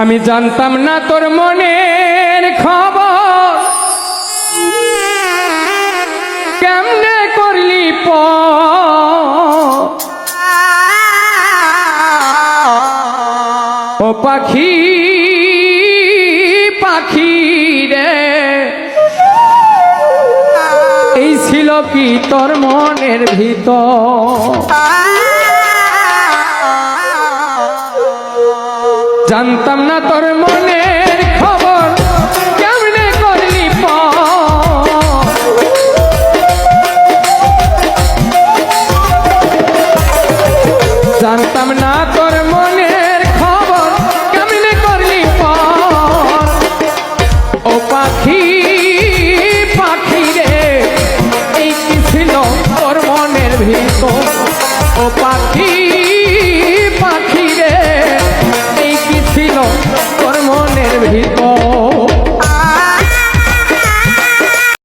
আমি জানতাম না তোর মনের খবর, কেমনে করলি ও পাখি পাখি রে, এই ছিল কি তোর মনের ভিতর? জানতাম না তোর মনের খবর, কেমনে করলি জানতাম না তোর মনের খবর, কেমনে করলি ও পাখি পাখি রে, এই কি ছিল তোর মনের ভিতর? ও পাখি পাখি রে, এই কি ছিল তোর মনের ভিতর?